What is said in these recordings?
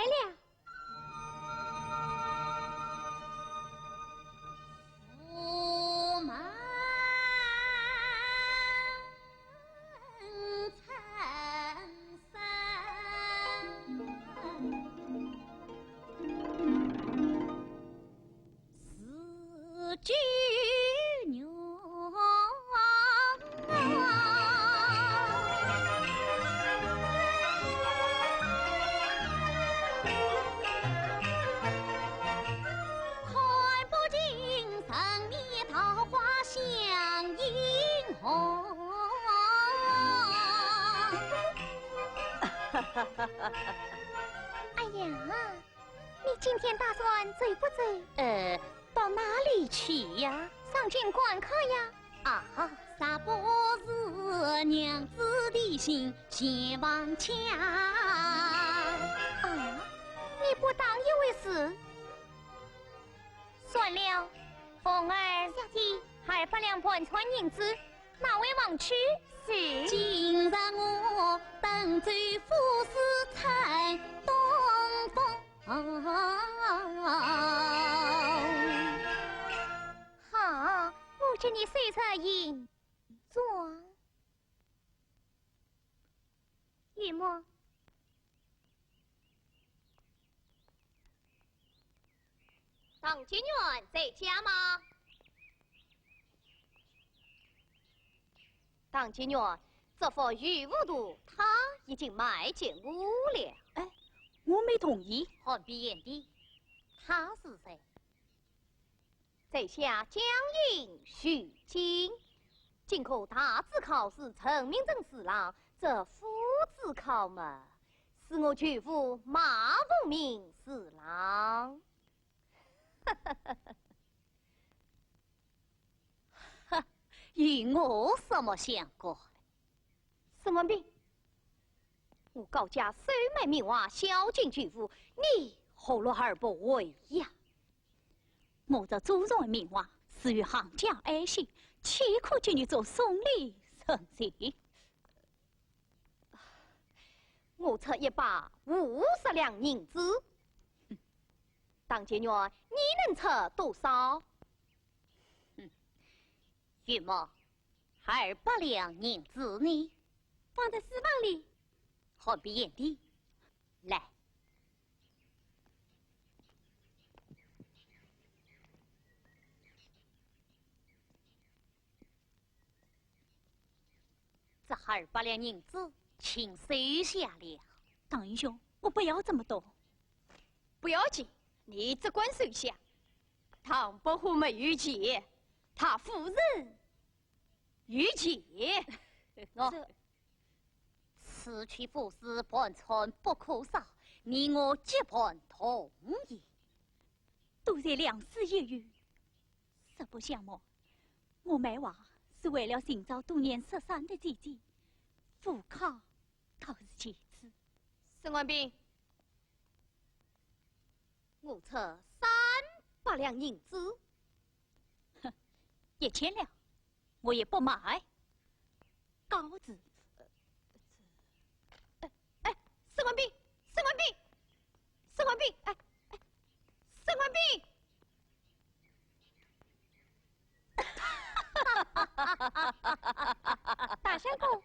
了。哎呀，你今天打算走不走？到哪里去呀？上京观看呀。啊，啥不是娘子的心先往强？啊，你不当一回事。算了，凤儿，小姐，还不两半串银子，哪位忘去？是。今日我等走富士采东风。好，我叫你随车银装。玉墨，当金元在家吗？当金元，这幅玉无图他已经卖进屋了。哎，我没同意。汉笔眼的，他是谁？在下江阴徐经，今可大字考试成名正四郎，这夫子考嘛，是我舅父马凤鸣四郎。哈哈哈哈！哈，与我什么相关？沈文斌，我高家收买名娃，孝敬舅父，你何乐而不为呀？我这祖宗的名娃是与行家爱心，岂可叫你做送礼生事？我出一把50两银子，当家女，你能出多少？玉墨，200两银子呢？放在私房里。好比眼的，来。这200两银子，请收下了。唐英兄，我不要这么多。不要紧，你只管收下。唐伯虎没遇见，他夫人遇见。此去赴死半寸不可少，你我结伴同意。都在良师益友，实不相瞒，我卖娃是为了寻找多年失散的姐姐，赴考倒是其次。沈万斌，我出300两银子。哼，1000两，我也不买。高子。沈万斌，沈万斌，沈万斌，哎，沈万斌！大相公，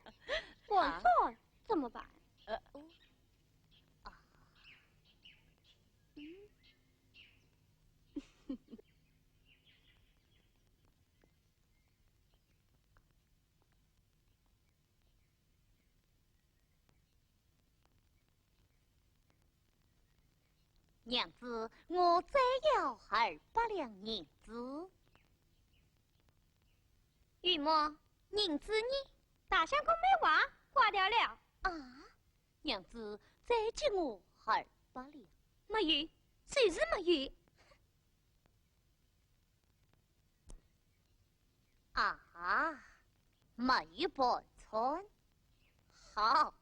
我错怎么办？娘子，我再要200两银子。玉墨，银子呢？大相公没娃，花掉了。啊，娘子，再借我200两。没有，就是没有。啊，没有半寸。好。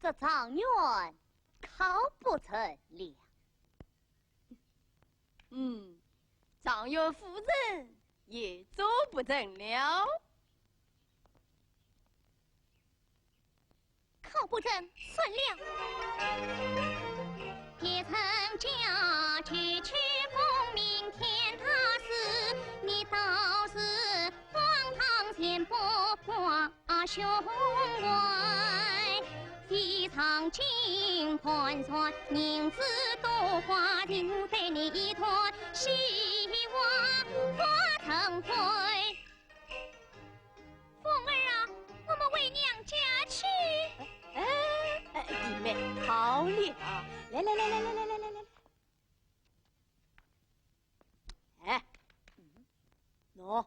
这状元考不成了。状元夫人也做不成了。考不成，算了。也曾家去功名天大事，你倒是荒唐先不挂胸怀。非常金盘算，银子多花，留给你一团希望化成灰。凤儿啊，我们回娘家去。弟妹，好了，来，哎，喏，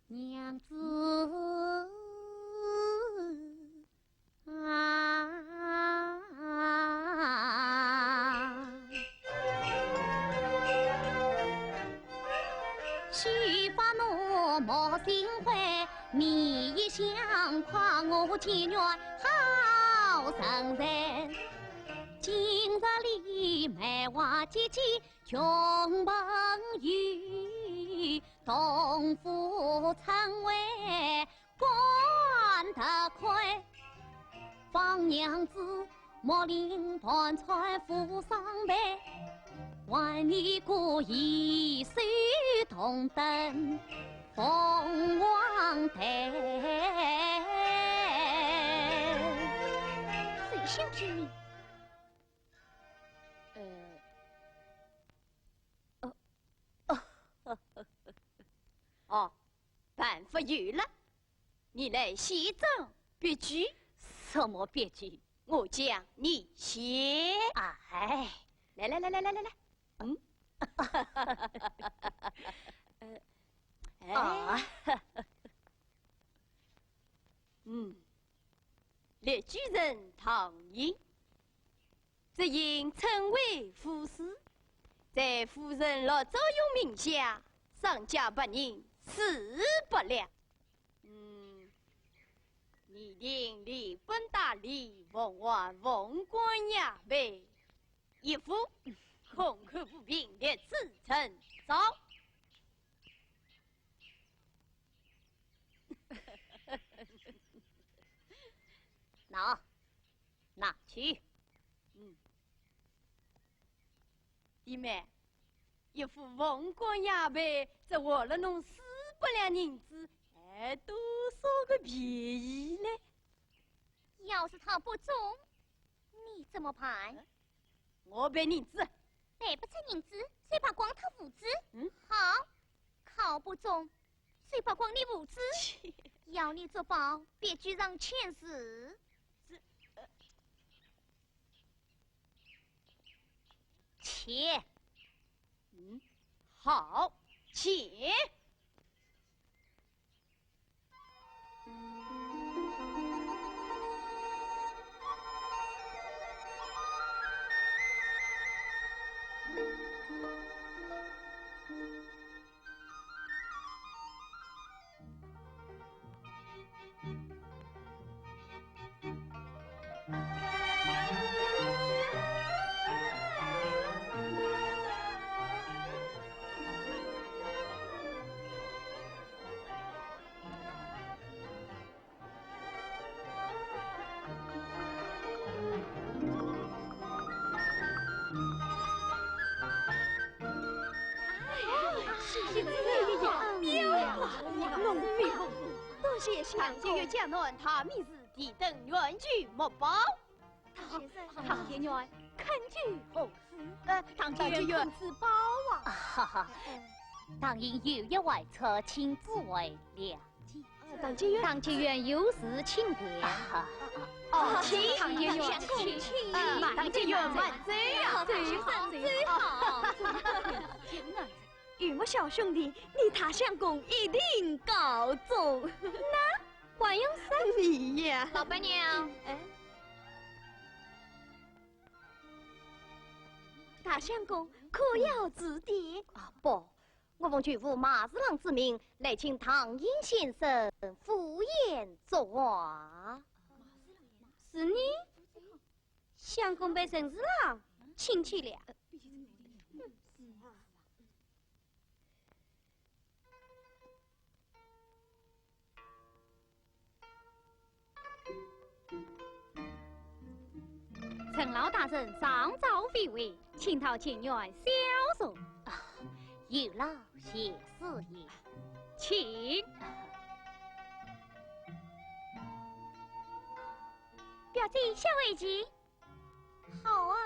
娘子啊，须发怒莫心灰，你一想夸我前缘好生人。今日里梅花姐姐穷朋友，同父称为官得亏。方娘子莫令盘川扶上辈，还你过一手同登凤凰台。谁想之名？哦，办法有了，你来写章别句。什么别句？我讲你写。哎，来，啊，列举人唐寅，则因称为副使，在夫人老早有名下，上家不认，死不了。拟定李本大礼，奉还凤冠亚杯，一副空口不平列自称走。拿去。弟妹，一副凤冠亚杯，这为了侬死不了银子，还多少个便宜呢？要是他不中，你怎么办？我赔银子。赔不出银子，谁怕光他胡子？好，考不中，谁怕光你胡子？要你做保，别居上签字。且，好，且。唐先生讲论他名字地等原句莫报。唐先生恳举后事。唐先生奉旨报啊！哈哈，当因有意外出，请诸位谅解。唐监院有事请便。请唐监院请。唐监院万岁呀！最好。玉木小兄弟，你塔相公一定告中。那还用啥你呀？老板娘，大相公可要指点？不，我奉舅父马四郎之命来请唐寅先生赴宴作画。是你？相公被陈四郎请去了。陈老大人上诏废位，请讨前院消受。有劳谢师爷，请。表姐下围棋。好啊，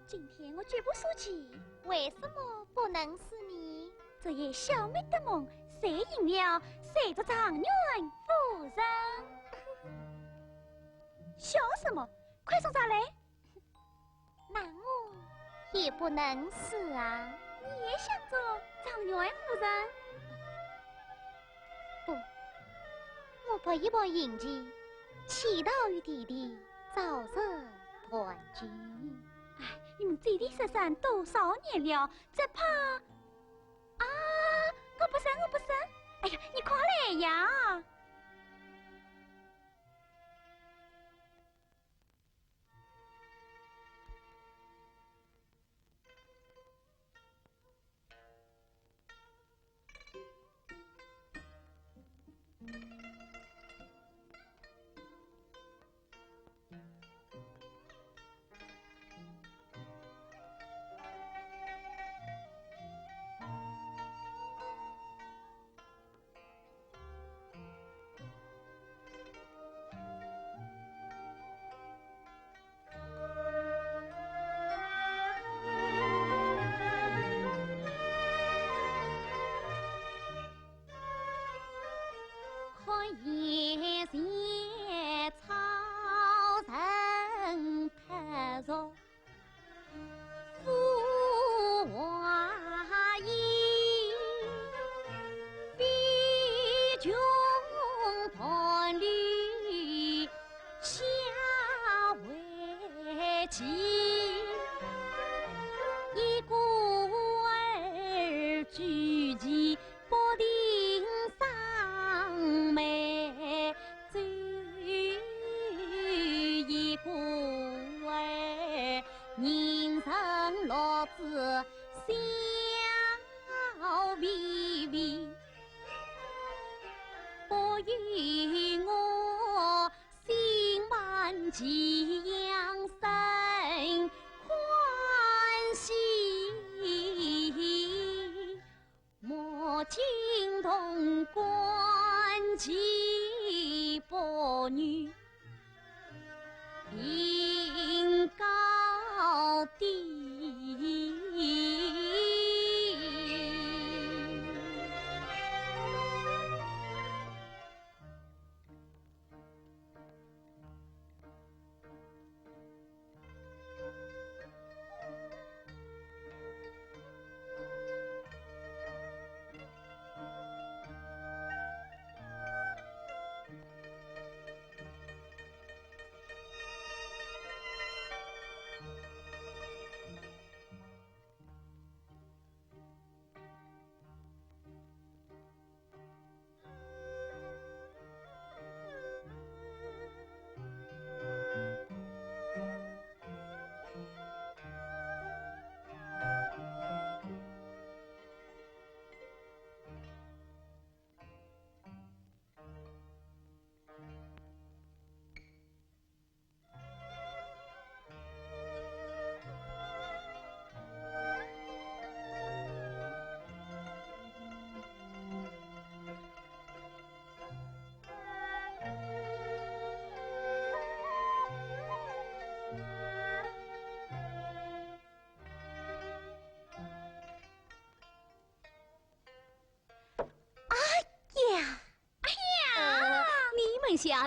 今天我绝不输棋。为什么不能是你？这夜小妹的梦，谁赢了，谁做状元夫人。笑什么？快说啥来？那我也不能是啊。你也想做状元夫人？不，我搏一搏运气，祈祷与弟弟早日团聚。哎，你们姐弟失散多少年了，只怕……啊，我不生，我不生！哎呀，你快来呀！夜夜草人拍着富华衣，比穷伴侣下围棋，一孤儿举棋不定上眉走，一孤儿人生乐子笑微微，不与我心满其养生欢喜，莫惊动官旗伯女禀告地。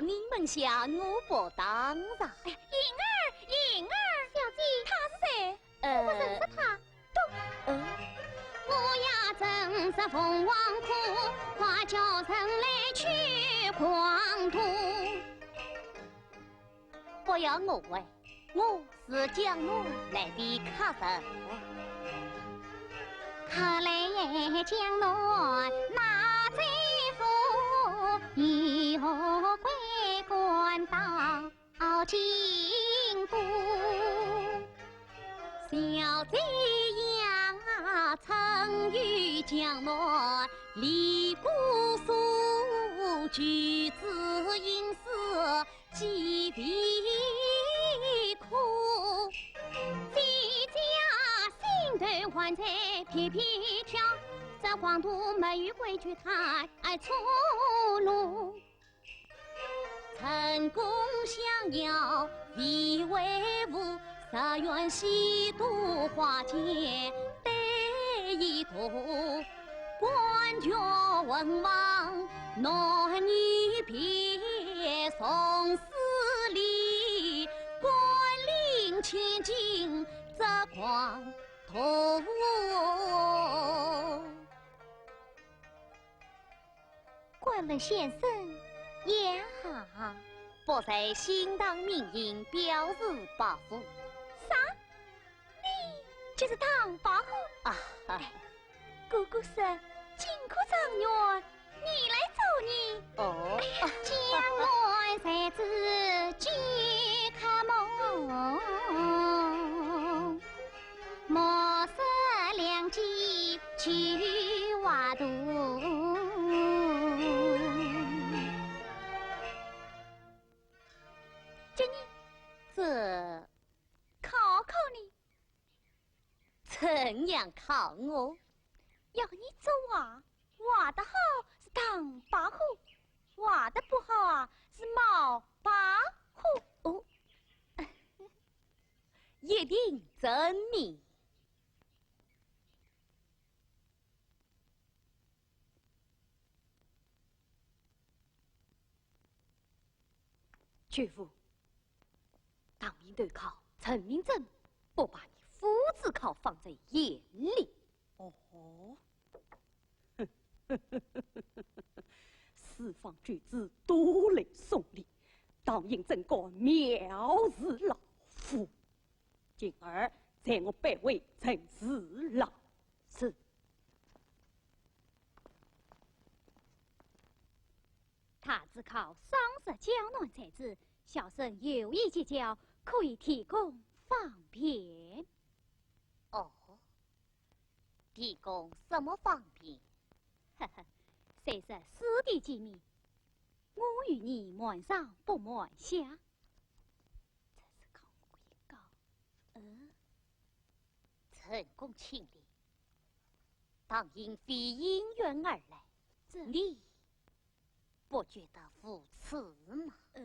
你们下，我不当然。莹儿，小姐，他是谁？我不认识他。我呀正是凤凰窟，快叫人来取黄土。不要误会，我是江南来的客人。看来江南那贼夫以后归还到京都。小贼呀，曾与江南离过宿，举子因死几笔苦。乱在皮皮跳，这黄土没有规矩太粗鲁。成功想要vì为伍，十元西渡花间得一途。官爵文王，男女别送死礼，官领千金这光头。官人先生也好，不在新党民营表示报复。啥？你就是唐伯虎啊？姑姑说金科状元，你来做你。哦，将来才知几可梦，莫失良机去挖土。这你这考考你，怎样考我？要你做画，画得好是唐伯虎，画得不好啊是毛白虎。哦，一定证明。岳父，当面对考陈明真，不把你夫子考放在眼里。哦，四方举子多来送礼，当应真个藐视老夫。今儿在我拜为陈四郎。是。他只靠双手交暖才知，小生有意结交，可以提供方便。哦，提供什么方便？呵呵，虽是私地机密，我与你瞒上不瞒下。这是靠我一告，陈公请礼，当因非因缘而来，你不觉得扶持吗？哎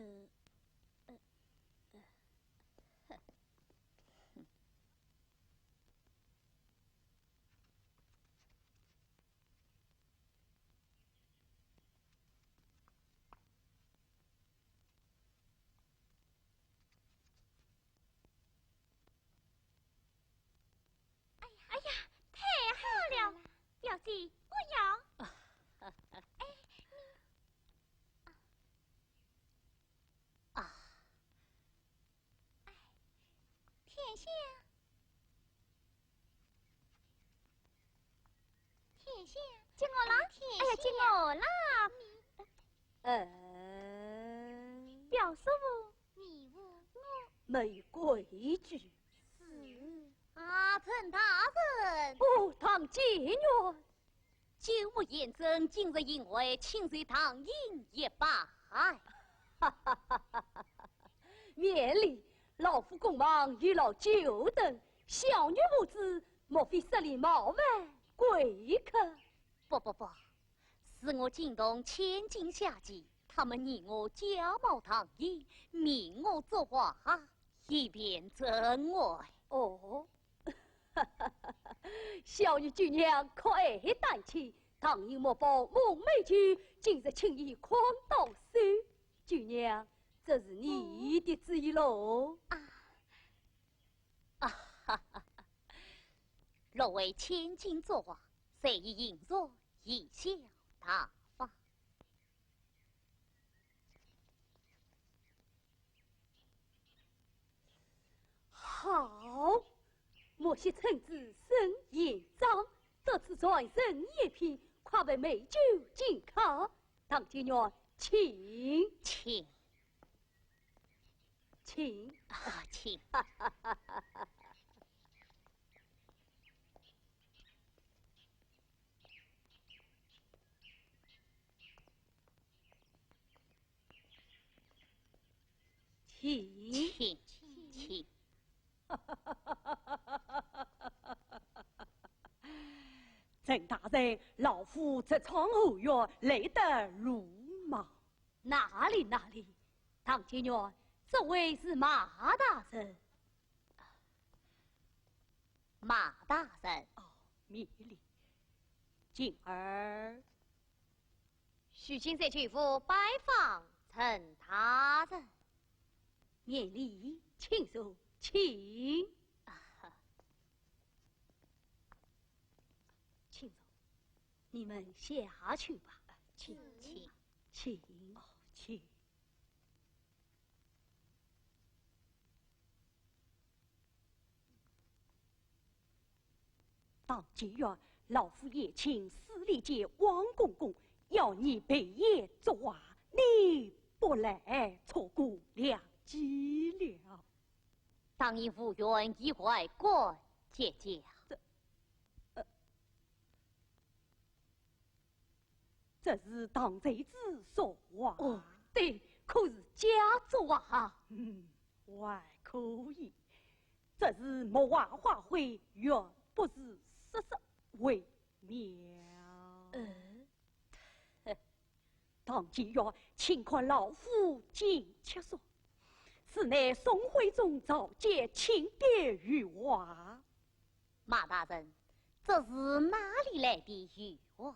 呀，太好了！表弟，我要。天下，天下，接我啦！哎呀，接我啦！表叔父，你我没规矩。阿陈大人，不当妓女，久无言真，今日因为请随唐营也罢。免礼，老夫公忙遇老久等，小女无知，莫非失礼冒犯贵客？不，是我惊动千金下级，他们拟我假冒唐营，命我作画，以便真爱。哦，小女姑娘可爱待起，唐营莫报梦寐去，今日轻易诓到手，姑娘，这是你的旨意喽。若为千金作画，谁以引作以小大方？好，莫惜臣子身言章，得此传人一篇，快为美酒敬客。唐金元，请。请。请。请。人，老夫在窗后院累得如麻。哪里，唐金元，这位是马大人。马大人，哦，免礼。今儿许亲在曲府拜访陈大人，免礼，请坐，请。请坐，你们下去吧。请。请。请。当今院，老夫也请司礼监王公公要你备宴作画，你不来，错过良机了。当因府院一怀过姐姐。这是当贼子说话。哦，对，可是假作啊。还可以。这是莫画画会，原不是实为妙。当今院，请看老夫进切说，是乃宋徽宗召见钦点御画。马大人，这是哪里来的御画？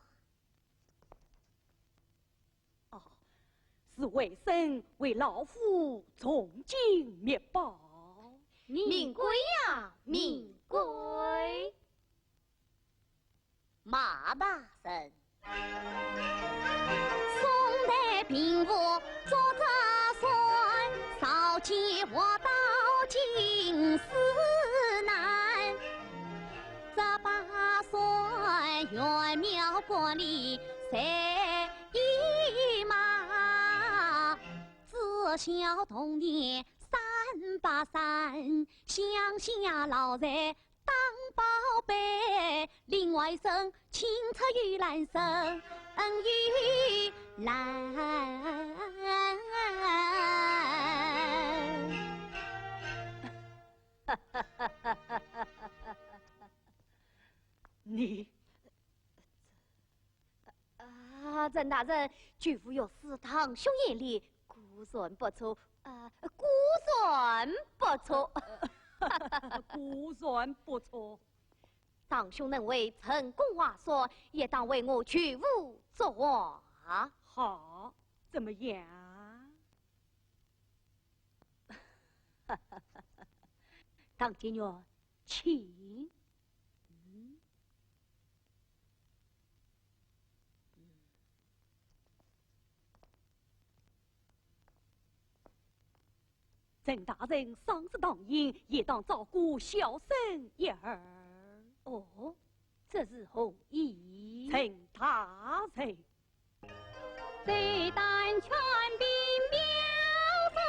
是为生为老夫重金密宝。命贵呀，命贵！马大人，宋代贫妇做着算，少起我到金丝难。这把算元苗国里谁一马？自小童年383，乡下老人当宝贝，另外生青出于蓝生于蓝。你郑大人，举夫有事堂兄眼里，孤算不错，孤算不错。孤算不错。堂兄能为成功画说，也当为我曲舞作画。好，怎么样？唐金元，请。郑大人丧事当迎，也当照顾小生一儿。哦，这是何意？郑大人，谁但全兵表作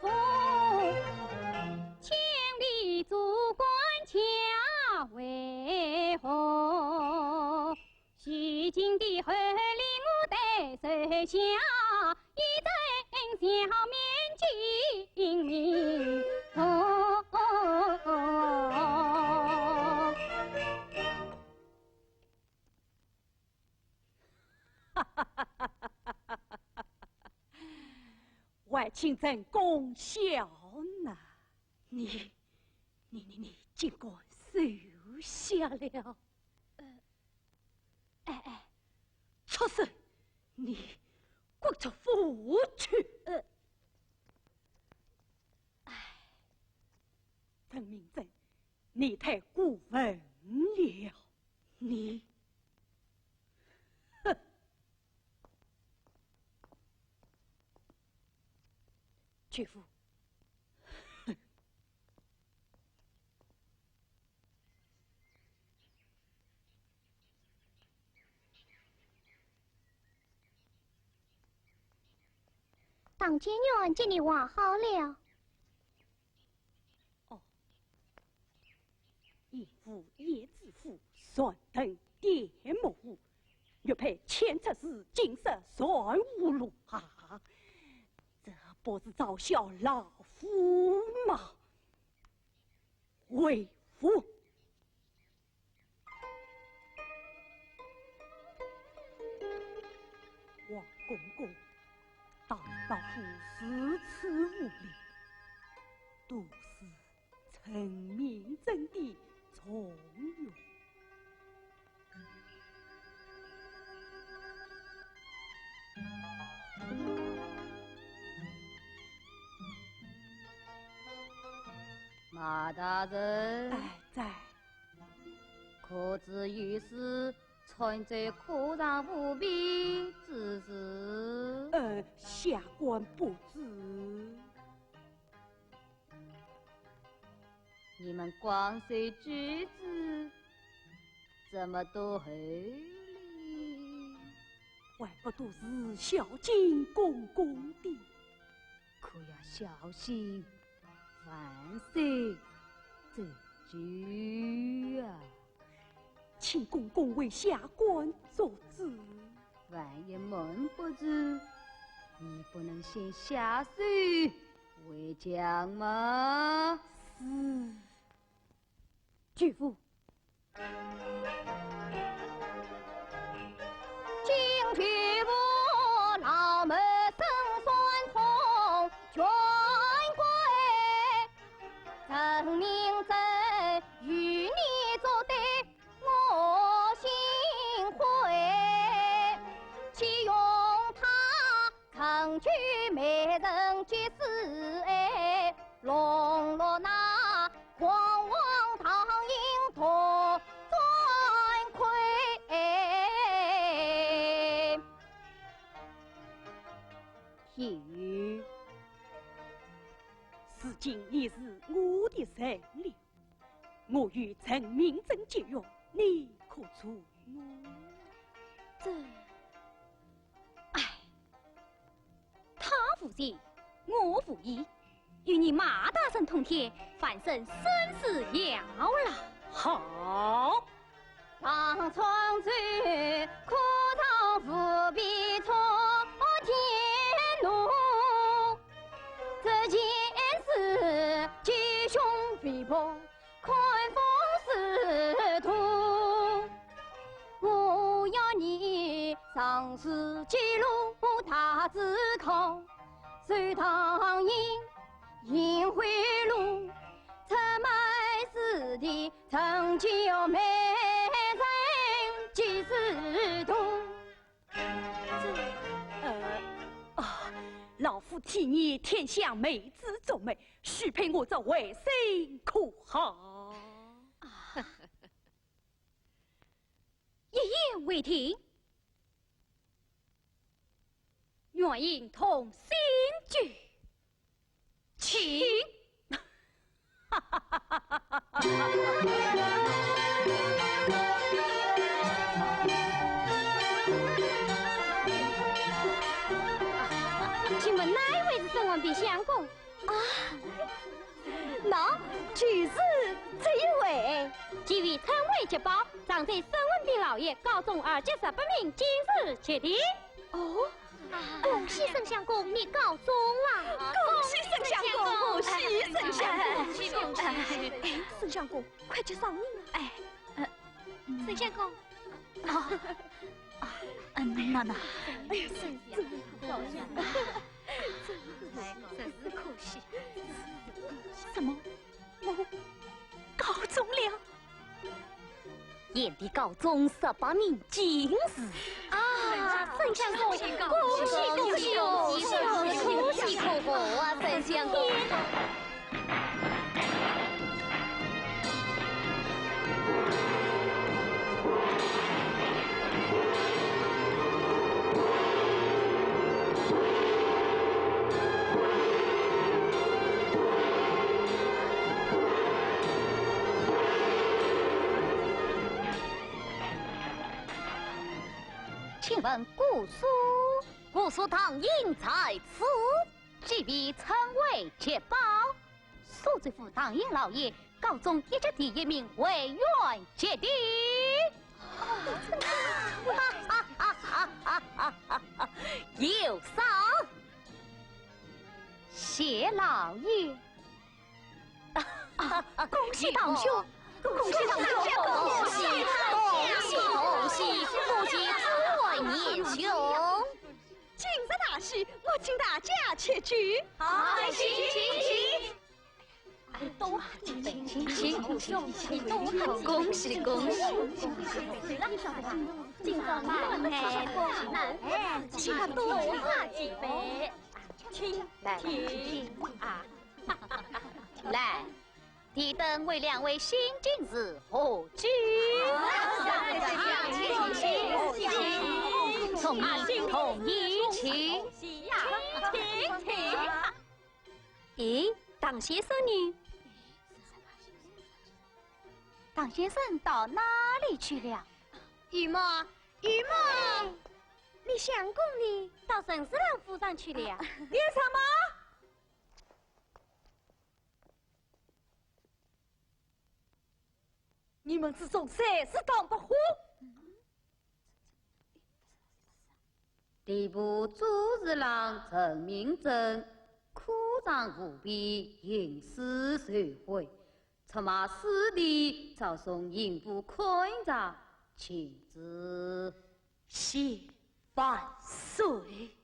风，千里祖关恰为红。须尽的厚礼我得收下，一阵笑面精明。外请朕功效呢？你竟敢收下了？畜生！你滚出府去！郑明正，你太过分了！你，曲夫，当今元见你画好了。一夫叶子夫，算等点目，玉佩牵出是金色算无路啊！这不是嘲笑老夫吗？为夫。王公公大老夫四次无礼，都是陈明真的从容。马大人，在。可知于是存在可让无比之事？下官不知。你们光绪举止这么多厚礼，还不都是孝敬公公的？可要小心万岁这句啊！请公公为下官做主。万一瞒不住，你不能先下手为将吗？是。举夫，请举夫老门生酸痛全归，陈明真与你作对，我心悔。岂用他抗拒美人绝世哎，笼络那狂妄唐营夺专亏。体育，此今已是我的人了，我与陈明真结约，你可出我？他负义，我负义，与你马大人同天，反生生死了了。好，当窗子可当伏笔错天路，这件事吉凶必破，看风使图。我要你上司记录他自考，随唐银贿赂，出卖私的成就美人几时度？老夫替你天下美子做媒，许配我这为生可好？一言为停，愿应同心聚，请。请问哪一位是沈文斌相公？那就是这一位。即为称为捷报，长在沈文斌老爷高中2级18名，今日确定。哦，恭喜沈相公，你高中了！恭喜沈相公，恭喜沈相公，恭喜恭喜！沈相公，快去上任了！沈相公，那，哎呀，沈高兴，真是可惜。什么？我高中了？燕的高中18名，今日沈相公，恭喜恭喜恭喜恭喜可贺啊，沈相公！请问姑苏堂应在此，即被称为捷报。苏州府堂英老爷高中1级第1名，委员决定。有赏，谢老爷。恭喜堂兄！恭喜堂兄！恭喜恭喜恭喜！恭喜诸位年兄！许我请大家切去。好，请。多请，恭喜恭喜！今朝满海光南，请他多喝几杯。请啊！来，提灯为两位新进士贺举。同意，请。咦，唐先生呢？唐先生到哪里去了？姨妈，你相公呢？到沈侍郎府上去了。有什么？你们之中谁是讲不糊？吏部主事郎陈明正苦长无比，营私受贿，出卖私利，早送刑部宽察，请旨。谢万岁。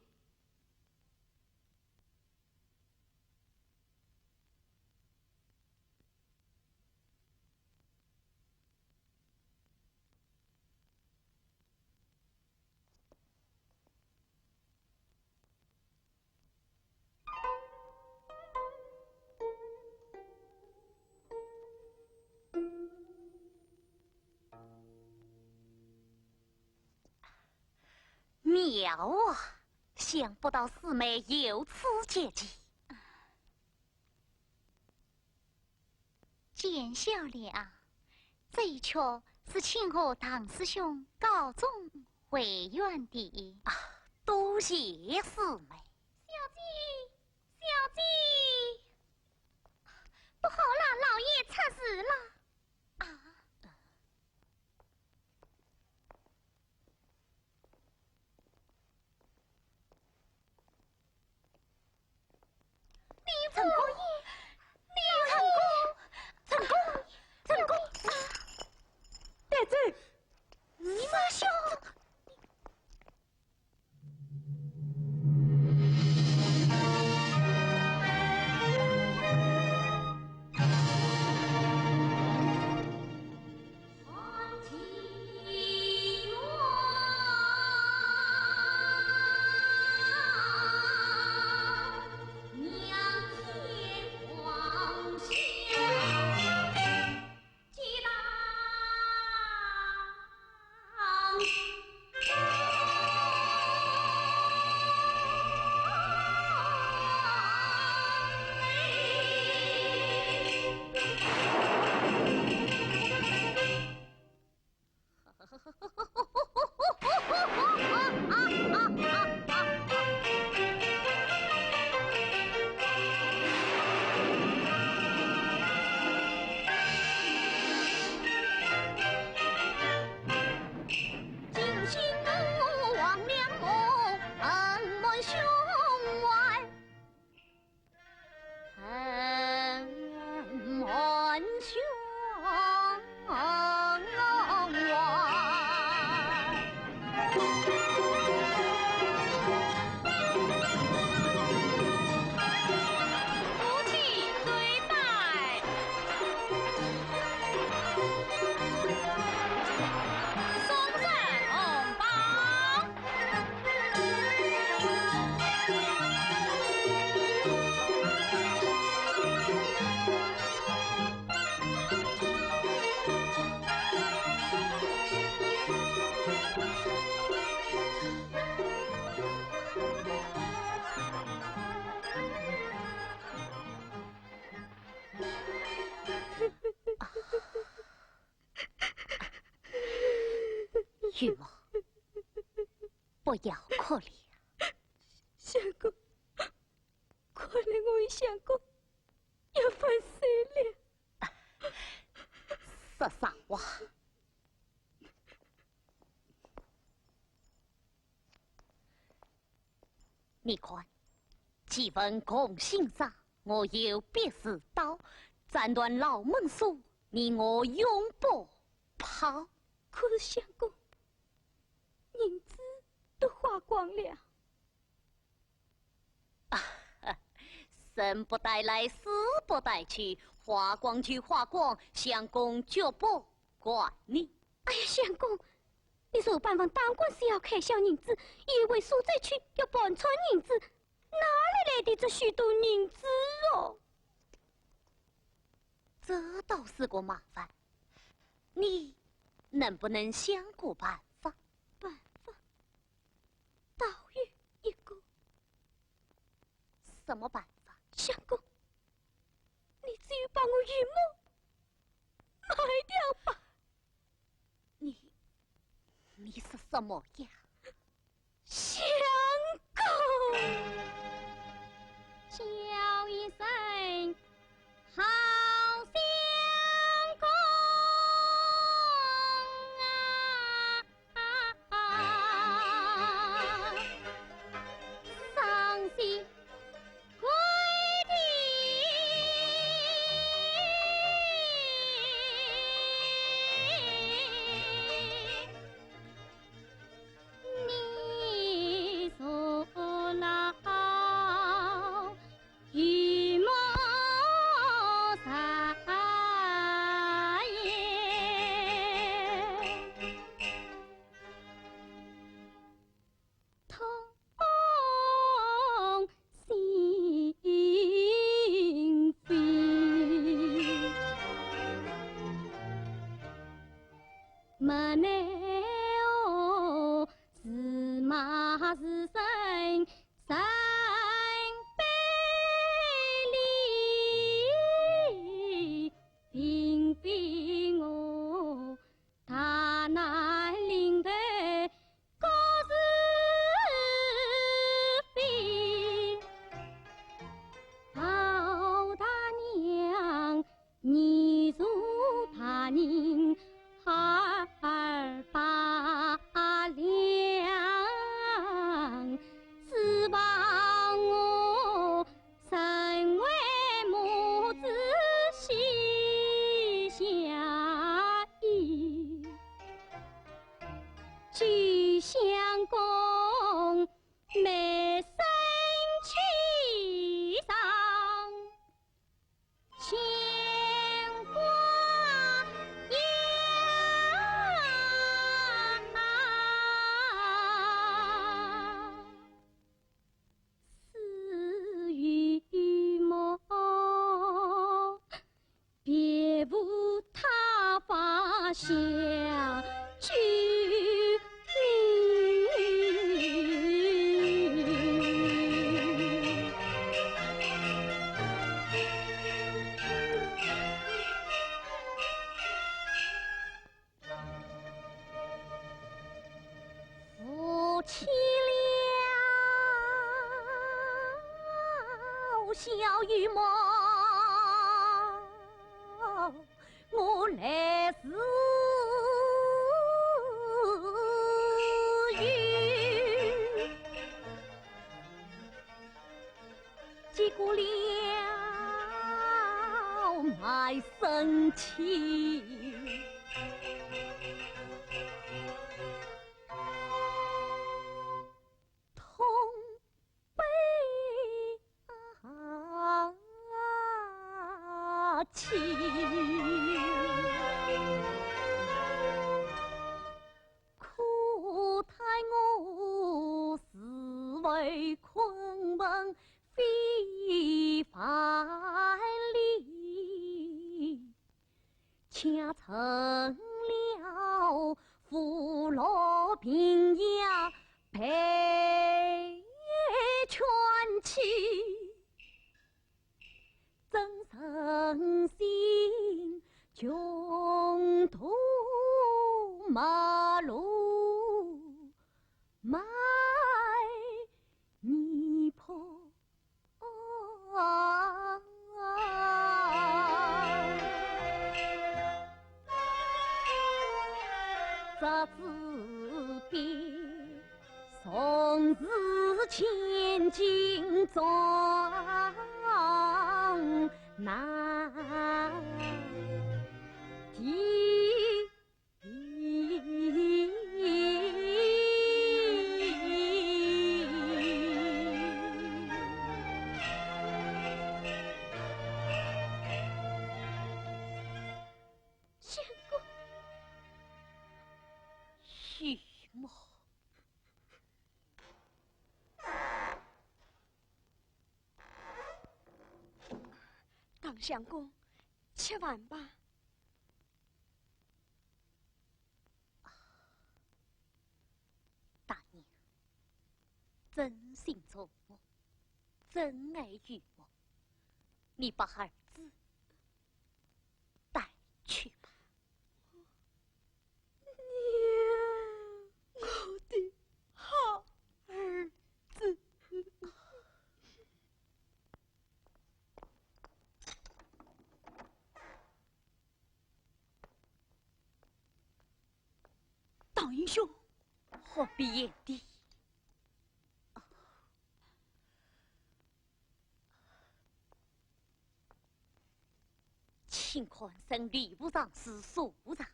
妙啊！想不到四妹有此结计。见笑了，这一曲是请和唐师兄告终回远的。多谢四妹。小姐，不好了，老爷出事了！成功！带走！师兄，玉梦，不要哭了。相公，看来我与相公要分手了。十三娃，你看，几份共欣赏，我有别事到，斩断老门锁，你我永不跑。可是相公，银子都花光了。生不带来，死不带去，花光去花光，相公绝不管你。哎呀，相公，你说办房当官是要开销银子，因为所在区要搬穿银子，哪里来的这许多银子哦？这倒是个麻烦，你能不能想个办法？办法，倒有一个。什么办法？相公，你只有把我玉墨卖掉吧。你是什么呀？相公，叫一声好相公啊！伤心归地。你所劳与莫撒言，同心扉，莫奈何是马是生生悲离，并非我大难临头各是非。敖大娘，你如他人二八两，指望我成为母子心相依。据相公眉生气上，牵挂呀，死与莫别无他法相救你。夫妻俩笑与梦，我来自于结果了卖身契。同悲情，苦叹我是为昆仑非凡理，恰成了富乐平阳配全妻，真诚心穷途马路卖泥婆。这字边从此千金装难题。唐相公，且慢吧。大娘，真心宠我，真爱于我，你把儿子带去吧。娘，我的好儿子。唐英兄，何必言地？请看升礼部长是署长。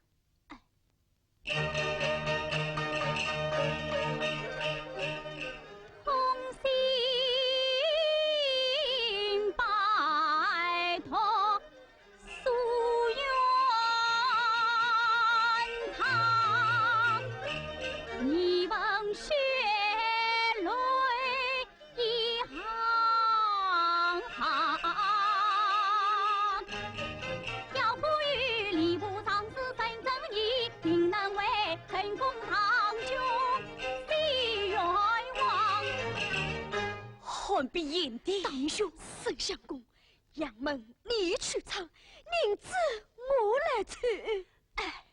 红心拜托苏元堂，你闻血泪一行行。要呼吁礼部长是真正义，定能为成功堂兄洗冤枉。何必言地？大英兄，沈相公，杨门你去唱，名字我来取。哎。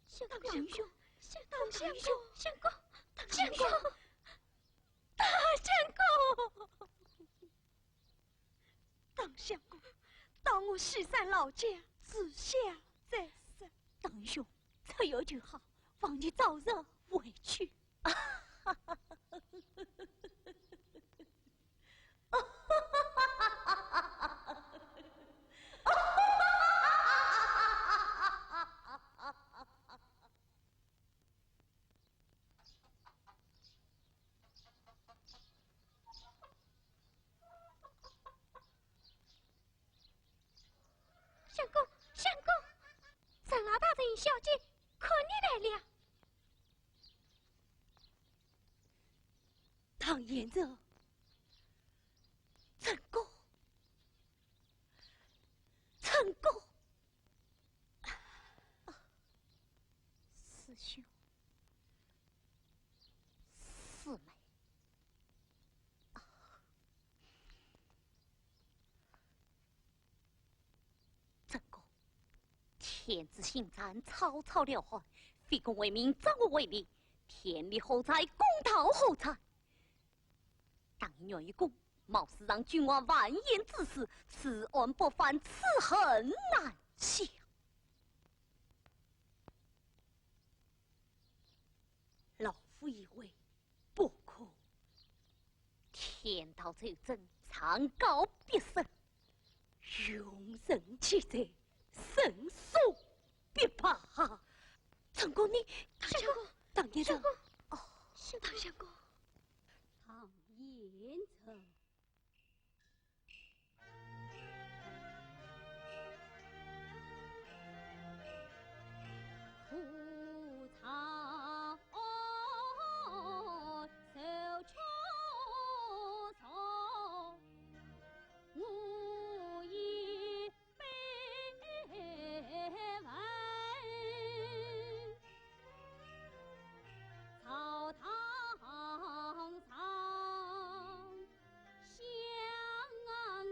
相公，相公，相公，相公，大相公，大相公，到我西山老家自下再审。唐兄，这有就好，望你早日回去。相公，相公，沈老大人小姐可你来了。唐延泽，成功，成功！师兄，四妹，成功！天子信战，草草了还，非公为民，则我为利。天理何在？公道何在？当一愿一公，貌似让君王完颜之死，此案不犯，此恨难消。老夫以为不可。天道酬真，长高必胜。用人气在，神速必怕。长公你，大相公，当爷相公，哦，大相公，唐延成。枯草受秋霜，无以悲闻。草堂上响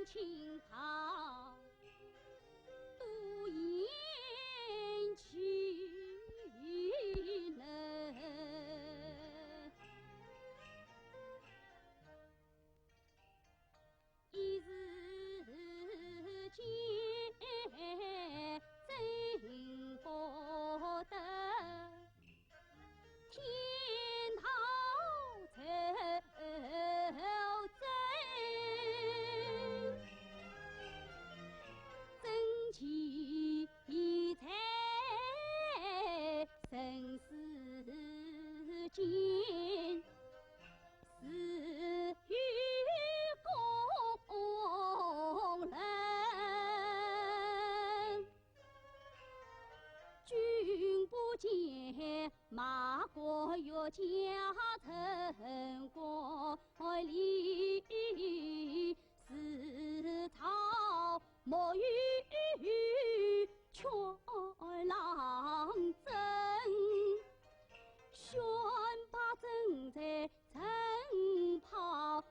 青草，独饮其冷。一日间真不得，天道酬真，真奇才生世间，死于宫人。君不见，马国岳家成国礼，四朝莫与全郎争。宣把正在晨跑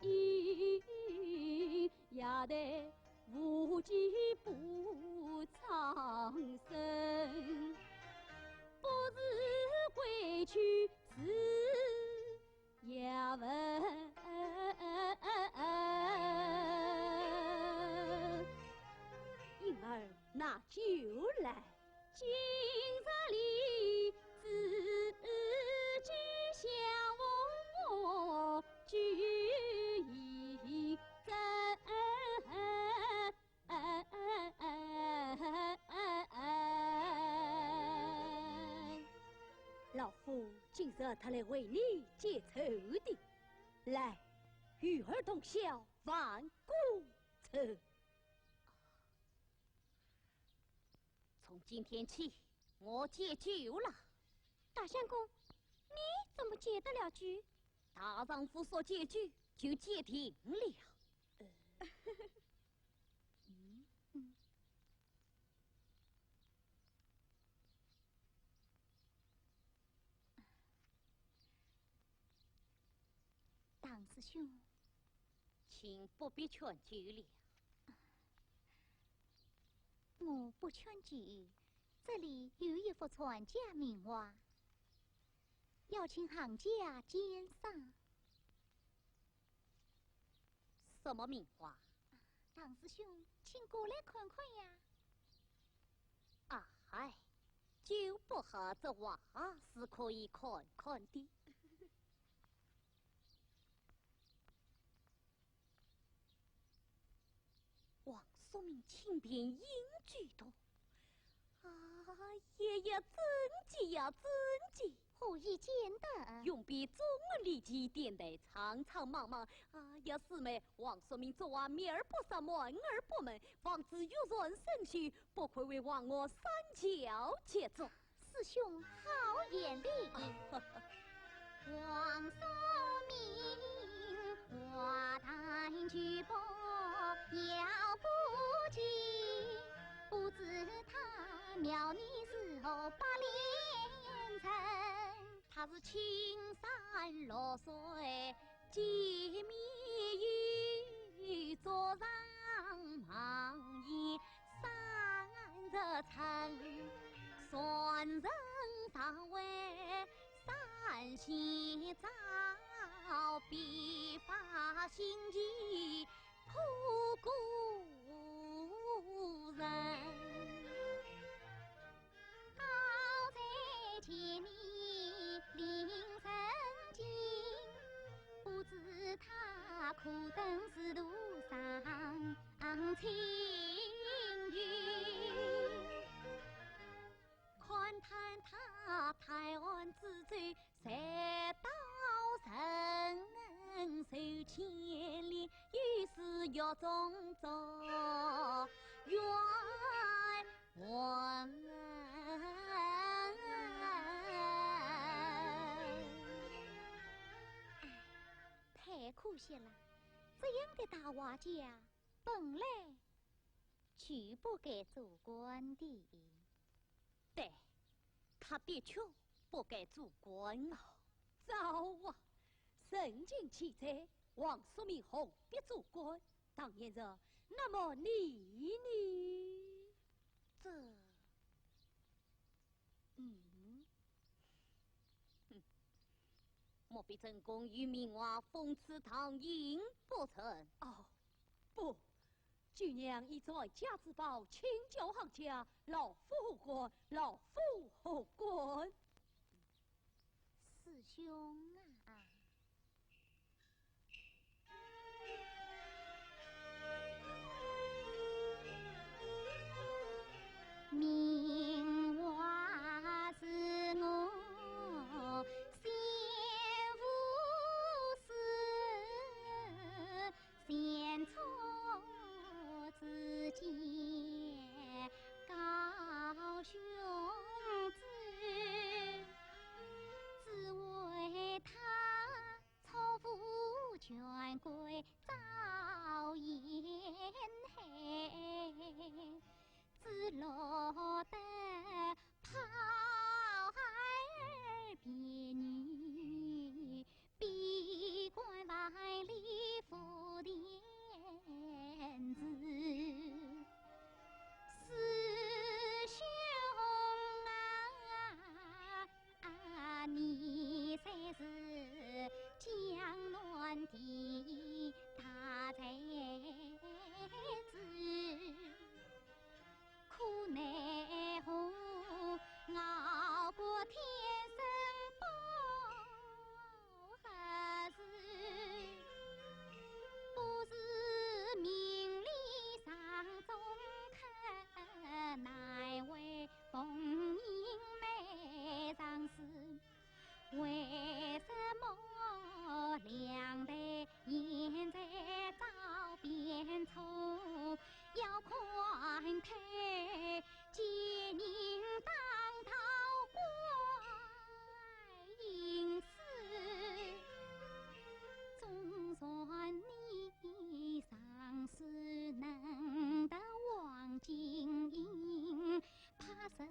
营，压得无计不长生。不知归去时也闻，婴儿拿酒来，今日里自己向我举一针。老夫今日特来为你解仇的，来，与儿同销万古愁。从今天起，我戒酒了。大相公，你怎么解得了局？大丈夫说戒酒，就戒停了。唐师兄，请不必劝酒了。我不劝酒，这里有一幅传家名画，邀请行家鉴赏。什么名画？唐师兄，请过来看看呀。啊嗨，酒不喝，这画是可以看看的。王叔明轻便英举多，爷爷真奇呀，真奇！何以见得？用笔中立即点得苍苍茫茫要是妹王叔明昨晚面儿不上门儿不门，方知有人生许，不愧为王我三教杰作。师兄好眼力！王叔明花旦举步遥不及，不知他苗你是何八连城。他是青山落水，见面语桌上忙言30层，算人上位三夕照，必发心机苦故人。好在见你临深近，不知他千里，于是狱中走冤枉。太可惜了，这样的大画家本来就不该做官的。对，他的确不该做官啊！糟啊！身经奇才，王叔明何必做官？当然是，那么你呢？这，莫非成功与明娃讽刺唐寅不成？哦，不，舅娘已在家之宝请教行家，老夫何官？老夫何官？师兄啊！明娃是我先父师，先错之间高兄子，只为他错付权贵遭严害。只落得抛孩儿别女，闭关万里赴天子。师兄啊，你才是江南的大才子。苦奈何熬过天生不合时，不是名利上中客，乃为逢迎美上司。为什么两代现在遭变丑？要宽退，奸人当头怪隐私。总算你上司能得王金英，怕是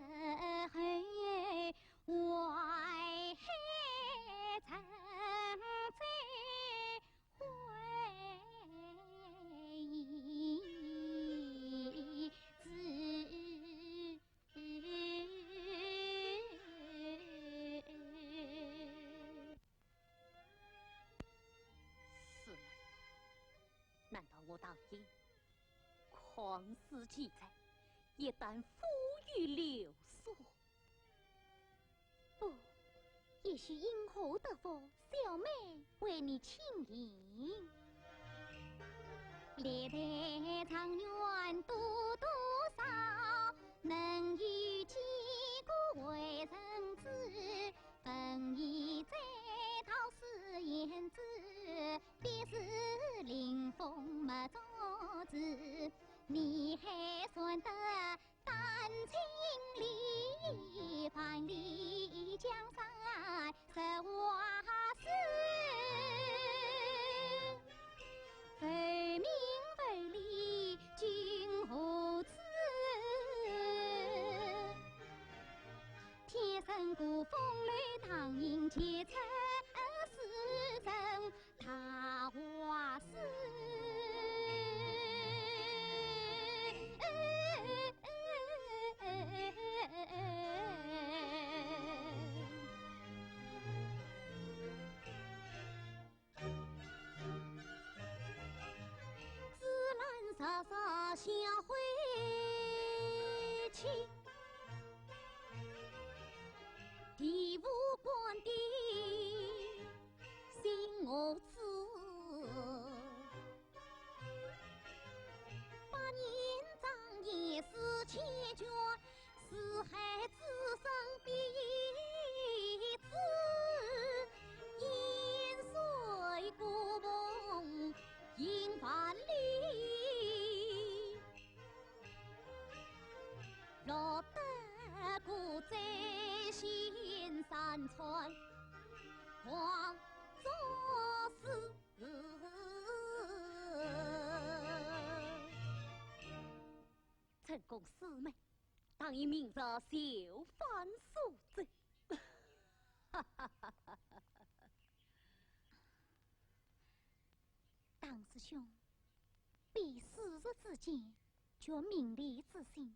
后外曾在回忆之。是了，难道我当今旷世奇才，也当富于流俗？不，也许因祸得福，小妹为你请缨。历代长愿多多少，能与几个为人子，本意在讨是言子，必是临风没造子。你还算得丹青里，万里江山实话是，为民为利君何辞？天生古风雷唐寅结成世人他话是。傻傻相会去，地无关的心我知。8年长夜思千卷，四海之生必知。烟水古梦公师妹，当以明日就犯赎罪。当师兄，必四日之间决名利之心，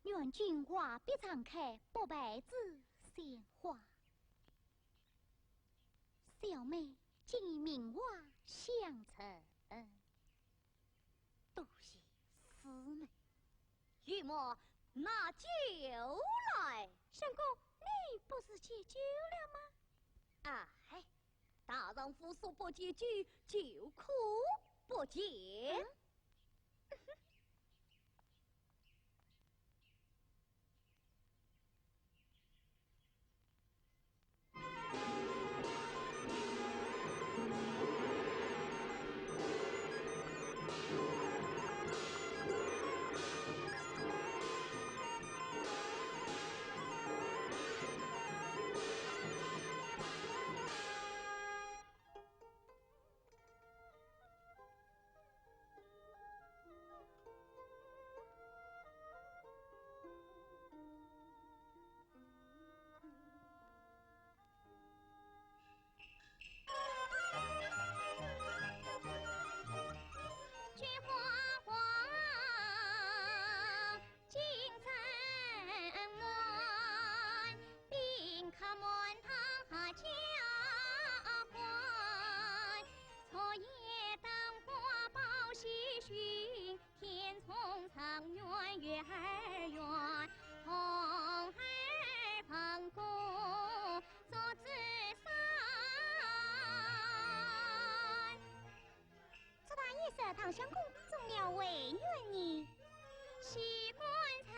愿君话必常开，不白之鲜花。小妹今明话相承，多谢师妹。玉墨拿酒来。相公，你不是戒酒了吗？哎，大丈夫说不戒酒，就可不戒。唐相公中了为愿你，西关城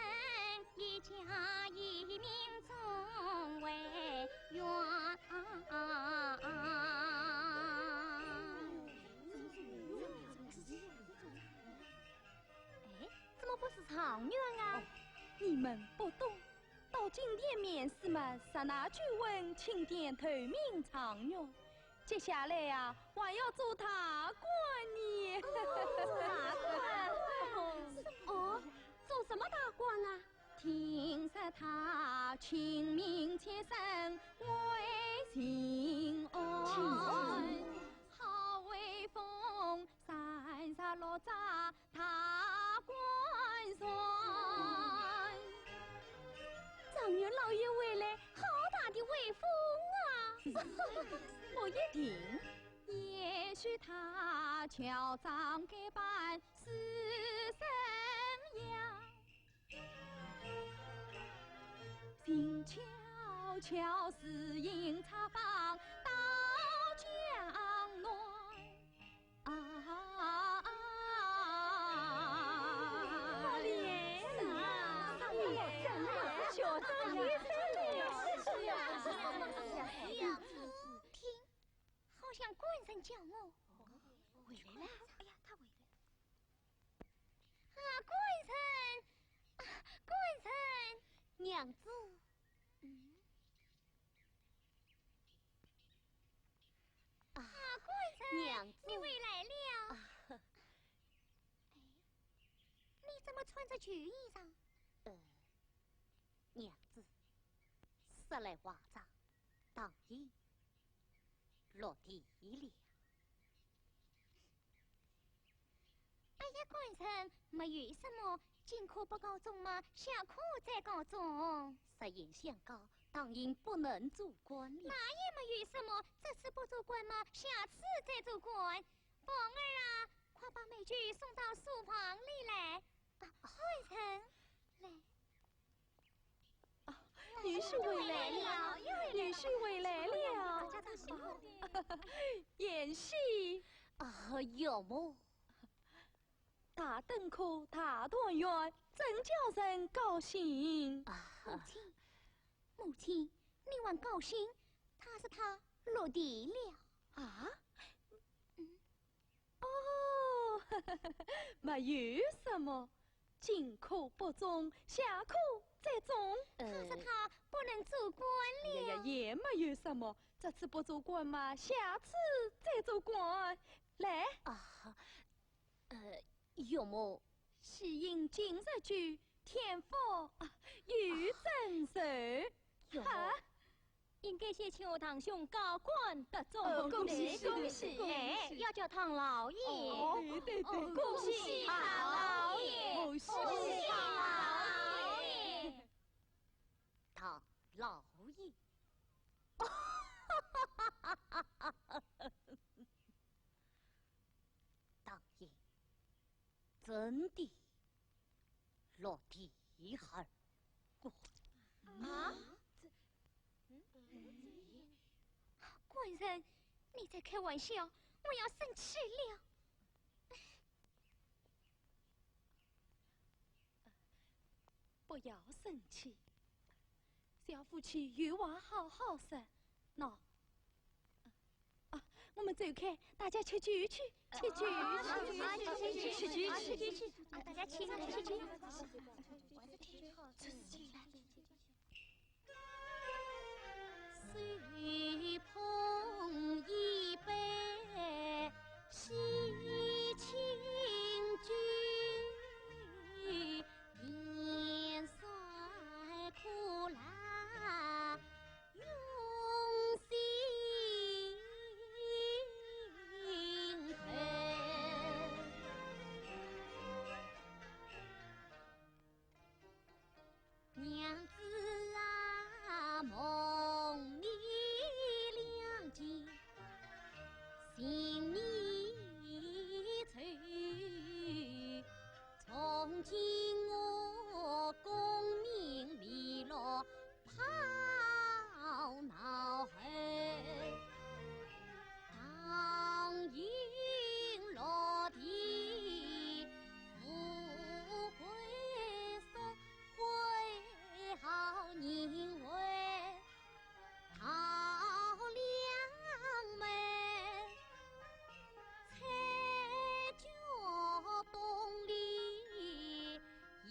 一家一命终为愿。哎，怎么不是长愿啊？你们不懂，到今天面试嘛，刹那就问钦点头名长愿。接下来呀，还要做大官呢。大官？哦，做什么大官啊？听说他亲民谦生，为情爱，好威风，36扎大官帅。状元老爷回来，好大的威风啊！不一定，也许他乔装改扮是神样，静悄悄是迎茶坊到江南小张也好像官人叫我回来了。哎呀，他回来了。官人，娘子。官人，娘子，你回来了。哎，你怎么穿着旧衣裳？娘子，10来瓦帐，当然落地了。哎呀，官人，没有什么，今可不告终吗？下课再告终。实言相告，当然不能做官了。那也没有什么，这次不做官吗？下次再做官。凤儿啊，快把美菊送到书房里来。官人，来。女婿回来了，女婿回来了。演戏啊，有么？大登科，大团圆，真叫人高兴。母亲，你还高兴？他落地了啊？哦，没有什么，进科不中，下科再中。他不能做官了。也没有什么，这次不做官嘛，下次再做官。来有么？喜迎今日举天福与增寿。哈，应该先请我堂兄高官得中，恭喜恭喜！哎，要叫唐老爷。对，恭喜唐老爷！恭喜唐老爷！唐老爷，当爷真的落地儿过啊？官人，你在开玩笑，我要生气了。不要生气，小夫妻有话好好说。喏，我们走开，大家吃酒去，吃酒去，大家请吃酒。随捧一杯喜庆酒，年岁苦辣用心头。娘子啊，梦里亮起新泥绸，从今我功名利禄抛脑后，当应落地富贵送回好人为好娘们，彩脚洞里一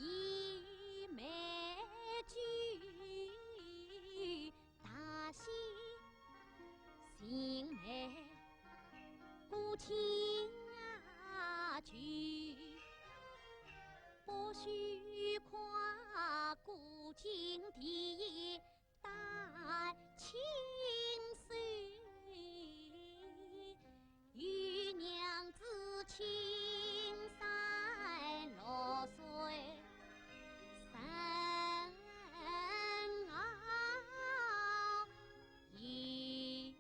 枚菊，大喜新梅古琴啊曲，不须夸古今题，待青岁与娘子情赛6岁三一。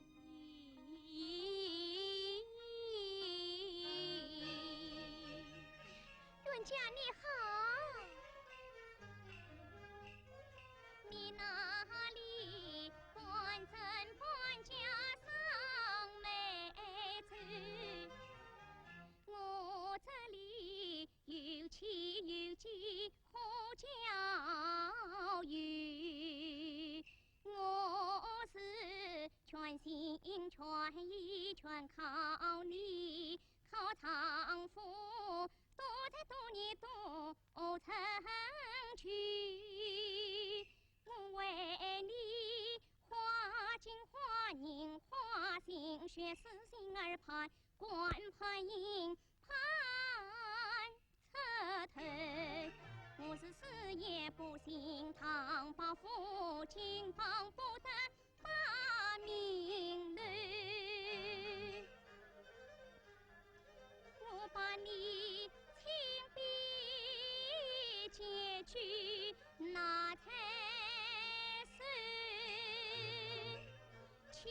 冤家你好，你那里官真官家上美子，我这里有妻有妻可教育，我是全心全意全靠你，靠丈夫多才多艺多成趣，我为你花金花银花心血丝心儿盼，官盼银盼彻头。我是死也不信唐伯虎，金榜不得把名留。我把你亲笔借去拿才收，千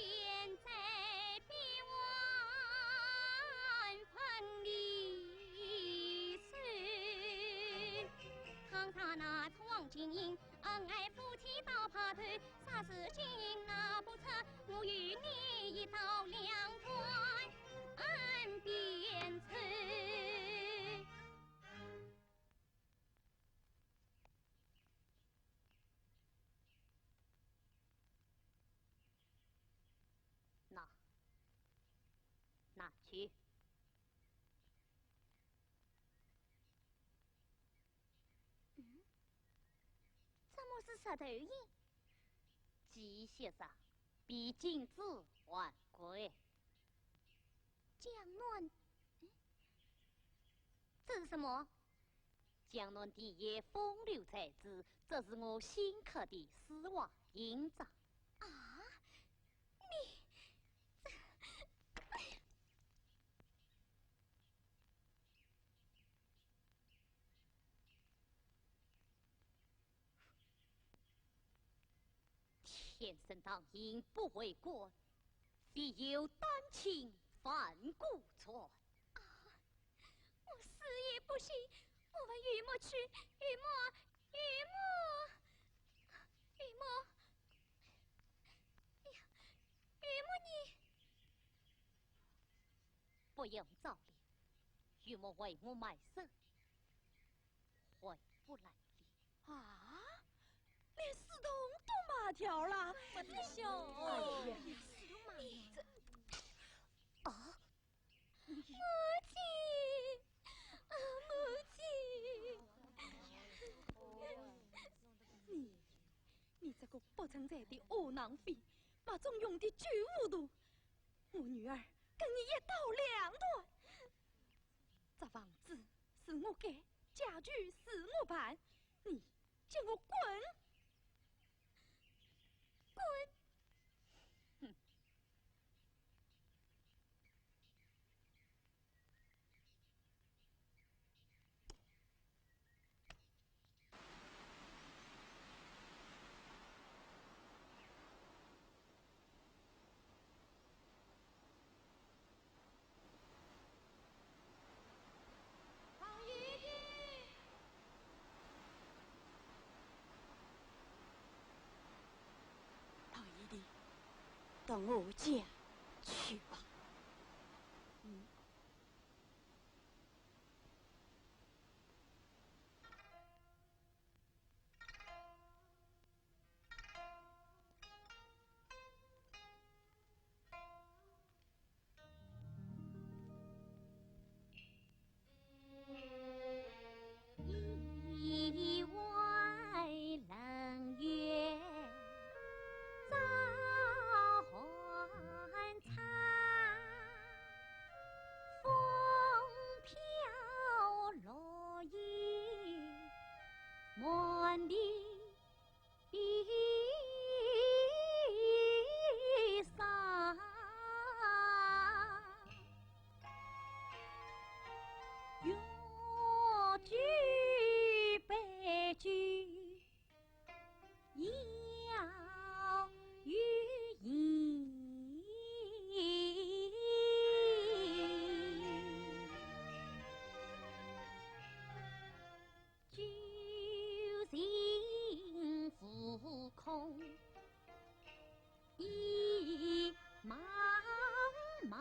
载必忘分离愁。堂上那出王金英，恩爱夫妻到爬头，啥事情拿不出，我与你一刀两断岸边抽。拿去。怎么是石头印？季先生必禁止晚归。江暖，这是什么？江南第一风流才子，这是我新刻的丝袜印章。啊，你天生当阴不为过，必有丹青反骨传。我死也不信，我问玉墨去，玉墨，哎呀，玉墨你不用造了，玉墨为我卖身，回不来了。啊！连四通都麻条了，我的兄，你啊！母亲，啊母亲，你这个不存在的窝囊废，把中用的巨糊涂！我女儿跟你一刀两断，这房子是我盖，家具是我办，你叫我滚！唐姨弟，到我家去吧。意外冷月早还残，风飘落叶满地伤。越举悲剧要语音，酒醒浮空意茫茫。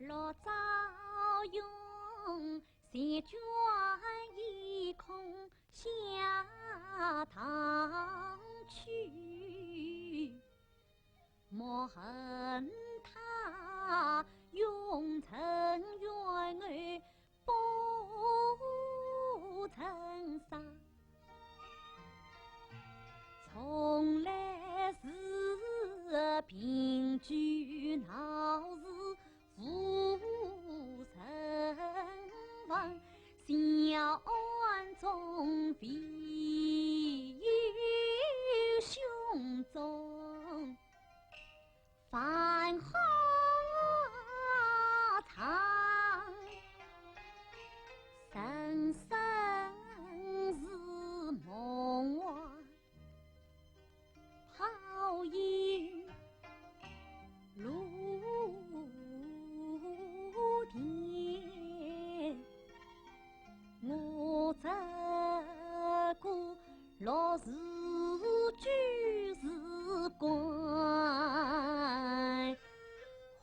落朝涌，席卷一空下堂去，莫恨他永成冤案不曾杀。从来是凭据闹事负身亡，小案中必有凶踪，繁华长，生生是梦幻泡影露天，我这个落日居士关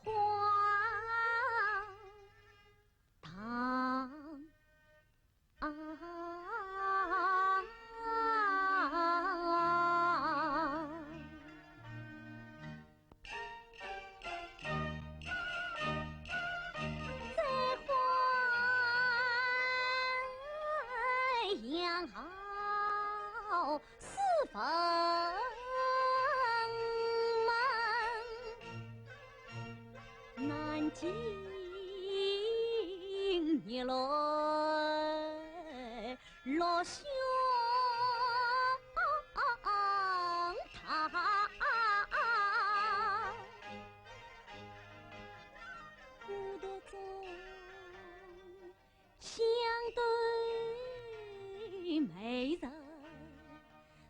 荒唐。相好四分门，南京日来落香堂，古道中相对美人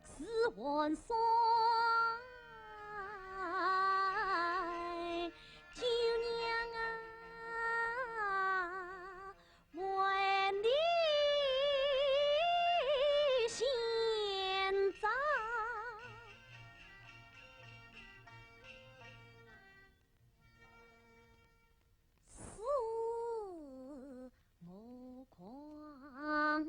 是万岁，舅娘啊，为你献上是目光啊。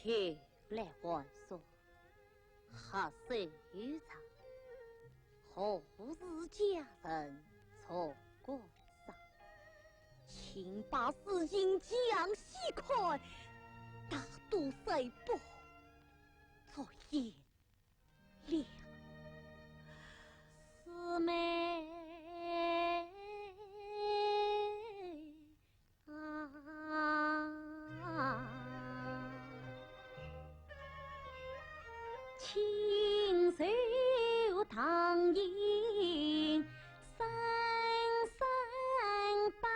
前来万岁，何岁有常？何日家人错过上？请把事情详细看，大都谁不作言了？四妹啊，亲手唐寅深深拜，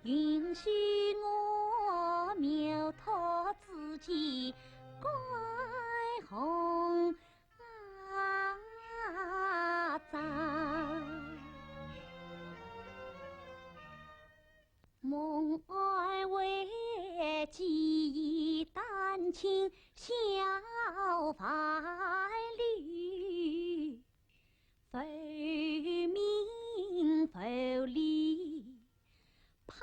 允许我苗头之间改红妆。梦爱为记忆丹青小法律，浮名浮利抛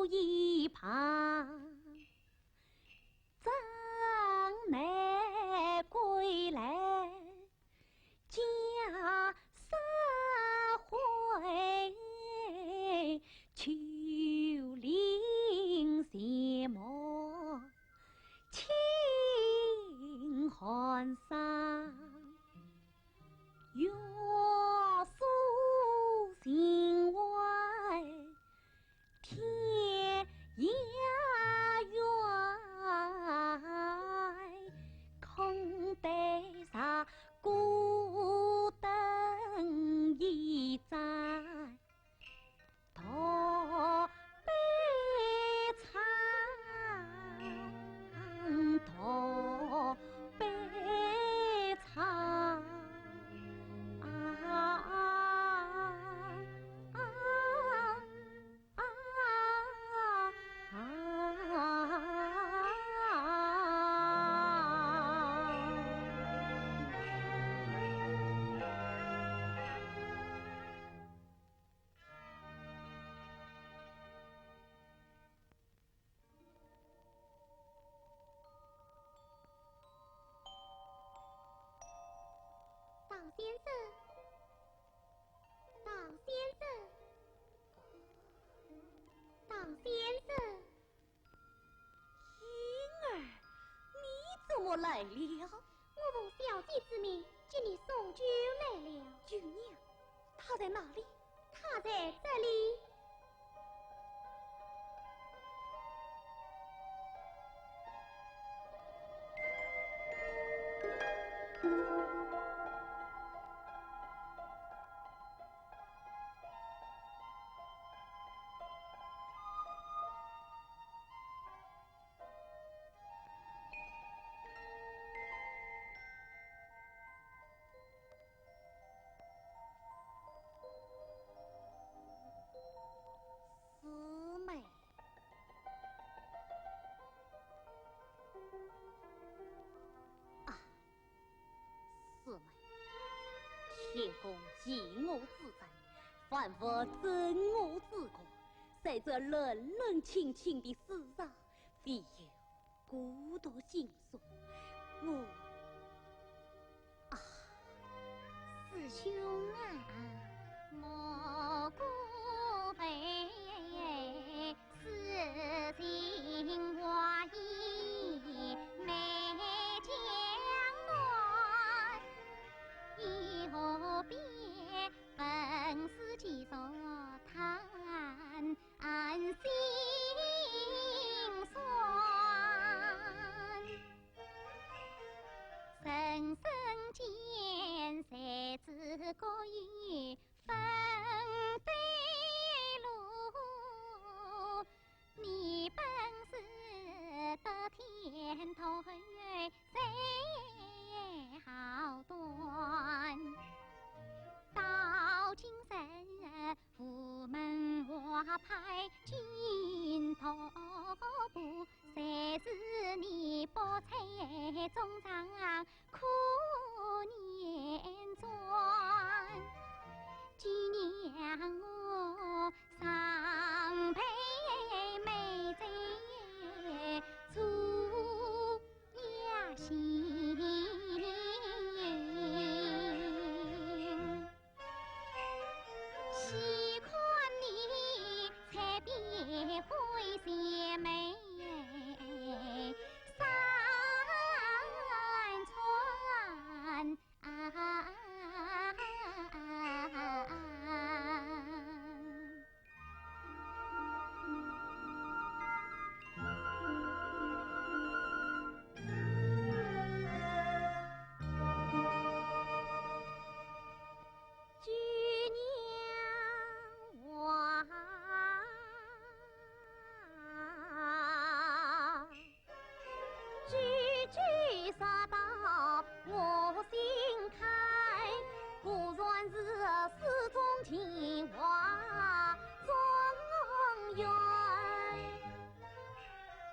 一旁，真难归来家社会。秋林斜漠清寒山，月宿心外天涯远，空对上孤灯一盏。托悲惨，托悲惨啊道先生，道先生，道先生，婴儿，你怎么来了？我奉小姐之命，接你送酒来了。舅娘，她在哪里？她在这里。从弃我之身，反复憎我之过，在这冷冷清清的世上，唯有孤独心酸。我师兄啊，莫过悲，私情话意没讲完，以后别本是几所谈心酸。人生间，谁知各有分对路？你本是得天头谁好断？到今日府门花牌金头布，谁是你宝彩中长苦年转？纪念我上辈妹在出家心。喜欢你才别会邪眉三川居娘娃，句句杀到我心坎，果然是世中情话中原。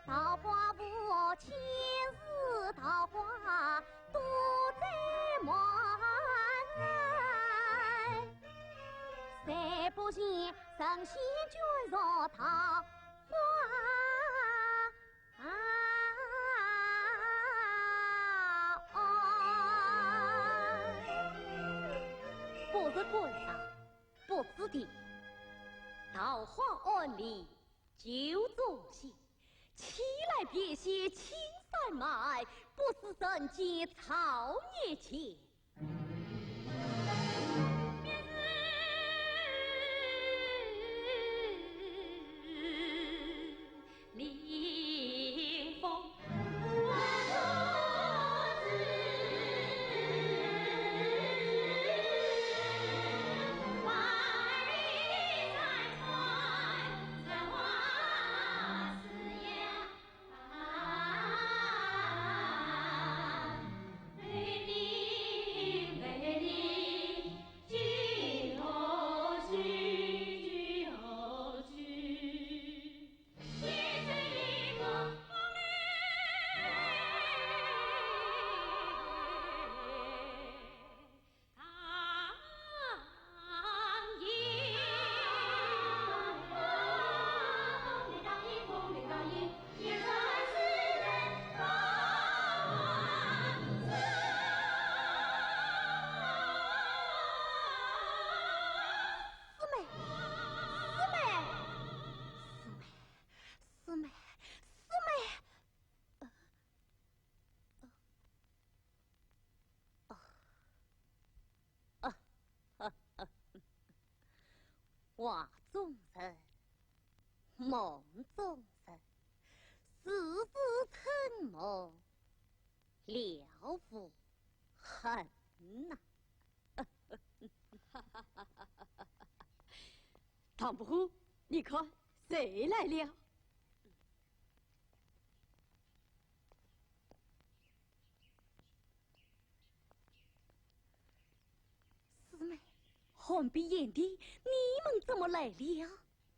桃花坞千丝桃花多在门，谁不嫌神仙卷上桃花？不是观赏，不知地，桃花庵里酒中戏，起来别些青山脉，不是人间草野情。临风画中人，梦中人，世事沉梦，了无痕呐！唐伯虎，你看谁来了？师妹，红鼻眼的，你们怎么来了？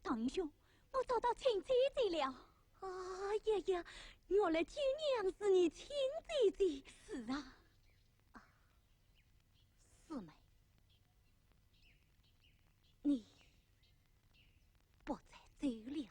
唐英兄，我找到亲姐姐了。哎呀呀，原来舅娘是你亲姐姐。是啊，师妹，只有2